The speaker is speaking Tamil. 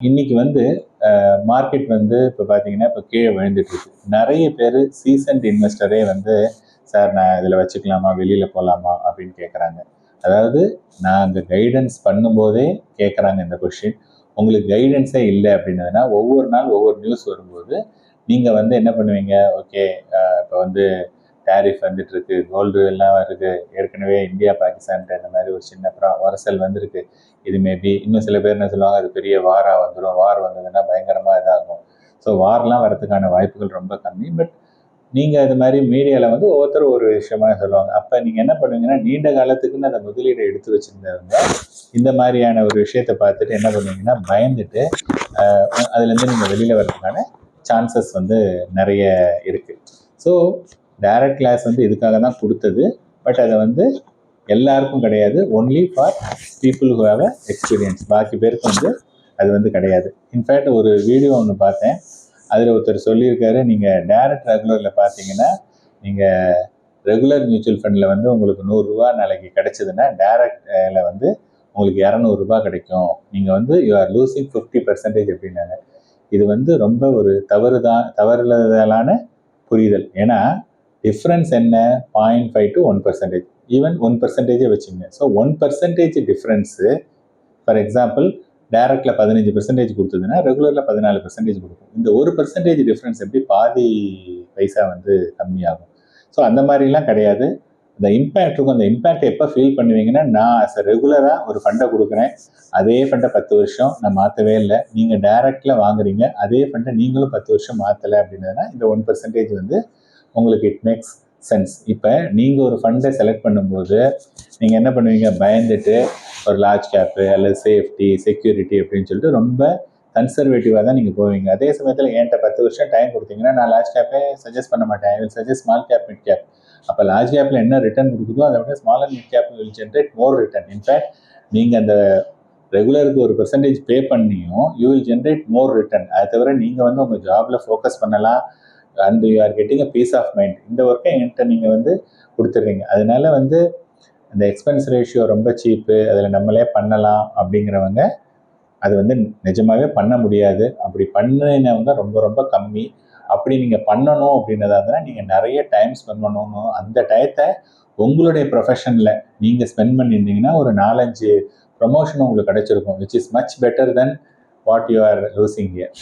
இன்னைக்கு வந்து மார்க்கெட் வந்து இப்போ பார்த்தீங்கன்னா இப்போ கீழே விழுந்துட்டு இருக்கு. நிறைய பேர் சீசன்ட் இன்வெஸ்டரே வந்து சார் நான் இதில் வச்சுக்கலாமா வெளியில் போகலாமா அப்படின்னு கேட்குறாங்க. அதாவது நான் அங்கே கைடன்ஸ் பண்ணும்போதே கேட்குறாங்க இந்த கொஷின். உங்களுக்கு கைடன்ஸே இல்லை அப்படின்னதுன்னா ஒவ்வொரு நாள் ஒவ்வொரு நியூஸ் வரும்போது நீங்கள் வந்து என்ன பண்ணுவீங்க? ஓகே, இப்போ வந்து டேரிஃப் வந்துட்டு இருக்கு, கோல்டு எல்லாம் இருக்கு, ஏற்கனவே இந்தியா பாகிஸ்தான் இந்த மாதிரி ஒரு சின்ன உரசல் வந்திருக்கு. இது மேபி இன்னும் சில பேர் என்ன சொல்லுவாங்க, அது பெரிய வாரா வந்துடும், வார் வந்ததுன்னா பயங்கரமா இதாகும். ஸோ வார்லாம் வரதுக்கான வாய்ப்புகள் ரொம்ப கம்மி. பட் நீங்கள் இது மாதிரி மீடியாவில் வந்து ஒவ்வொருத்தரும் ஒரு விஷயமா சொல்லுவாங்க. அப்போ நீங்கள் என்ன பண்ணுவீங்கன்னா, நீண்ட காலத்துக்குன்னு அந்த முதலீடை எடுத்து வச்சிருந்தவங்க இந்த மாதிரியான ஒரு விஷயத்தை பார்த்துட்டு என்ன பண்ணுவீங்கன்னா, பயந்துட்டு அதுலேருந்து நீங்கள் வெளியில் வர்றதுக்கான சான்சஸ் வந்து நிறைய இருக்குது. ஸோ டைரக்ட் கிளாஸ் வந்து இதுக்காக தான் கொடுத்தது. பட் அதை வந்து எல்லாருக்கும் கிடையாது, only for people who have experience. பாக்கி பேருக்கு வந்து அது வந்து கிடையாது. இன்ஃபேக்ட் ஒரு வீடியோ ஒன்று பார்த்தேன், அதில் ஒருத்தர் சொல்லியிருக்காரு, நீங்கள் டைரக்ட் ரெகுலரில் பார்த்தீங்கன்னா நீங்கள் ரெகுலர் மியூச்சுவல் ஃபண்டில் வந்து உங்களுக்கு 100 ரூபா நாளைக்கு கிடைச்சதுன்னா டைரக்டில் வந்து உங்களுக்கு 200 ரூபா கிடைக்கும். நீங்கள் வந்து யூ ஆர் லூசிங் 50% அப்படின்னாங்க. இது வந்து ரொம்ப ஒரு தவறுதலான புரிதல். ஏன்னா டிஃப்ரென்ஸ் என்ன? 0.5 to 1%. ஈவன் 1% வச்சுங்க. ஸோ 1% டிஃப்ரென்ஸு, ஃபார் எக்ஸாம்பிள் டைரக்டில் 15% கொடுத்ததுன்னா ரெகுலரில் 14% கொடுக்கும். இந்த 1% டிஃப்ரென்ஸ் எப்படி பாதி பைசா வந்து கம்மியாகும்? ஸோ அந்த மாதிரிலாம் கிடையாது. இந்த இம்பேக்ட் இருக்கும். அந்த இம்பேக்ட் எப்போ ஃபீல் பண்ணுவீங்கன்னா, நான் அஸ் அ ரெகுலராக ஒரு ஃபண்டை கொடுக்குறேன், அதே ஃபண்டை 10 வருஷம் நான் மாற்றவே இல்லை. நீங்கள் டைரக்டில் வாங்குறீங்க, அதே ஃபண்டை நீங்களும் 10 வருஷம் மாற்றலை அப்படின்னதுன்னா இந்த 1% வந்து உங்களுக்கு இட் மேக்ஸ் சென்ஸ். இப்போ நீங்கள் ஒரு ஃபண்டை செலக்ட் பண்ணும்போது நீங்கள் என்ன பண்ணுவீங்க? பயந்துட்டு ஒரு லார்ஜ் கேப்பு அல்லது சேஃப்டி செக்யூரிட்டி அப்படின்னு சொல்லிட்டு ரொம்ப கன்சர்வேட்டிவாக தான் நீங்கள் போவீங்க. அதே சமயத்தில் என்கிட்ட 10 வருஷம் டைம் கொடுத்தீங்கன்னா நான் லார்ஜ் கேப்பே சஜஸ்ட் பண்ண மாட்டேன். I will suggest small cap, mid cap. அப்போ லார்ஜ் கேப்பில் என்ன ரிட்டர்ன் கொடுக்குதோ அதை விட small and mid cap will generate more return. In fact நீங்கள் அந்த ரெகுலருக்கு ஒரு பெர்சன்டேஜ் பே பண்ணியும் you will generate more return. அதை தவிர நீங்கள் வந்து உங்கள் ஜாபில் ஃபோக்கஸ் பண்ணலாம் and you are getting a peace of mind. இந்த ஒர்க்கை என்கிட்ட நீங்கள் வந்து கொடுத்துட்றீங்க. அதனால வந்து அந்த எக்ஸ்பென்ஸ் ரேஷியோ ரொம்ப சீப்பு, அதில் நம்மளே பண்ணலாம் அப்படிங்கிறவங்க அது வந்து நிஜமாகவே பண்ண முடியாது. அப்படி பண்ணினவங்க ரொம்ப ரொம்ப கம்மி. அப்படி நீங்கள் பண்ணணும் அப்படின்னதா இருந்தால் நீங்கள் நிறைய டைம் ஸ்பெண்ட் பண்ணணும். அந்த டயத்தை உங்களுடைய ப்ரொஃபஷனில் நீங்கள் ஸ்பெண்ட் பண்ணியிருந்தீங்கன்னா ஒரு 4-5 ப்ரமோஷன் உங்களுக்கு கிடைச்சிருக்கும், which is much better then what you are losing here.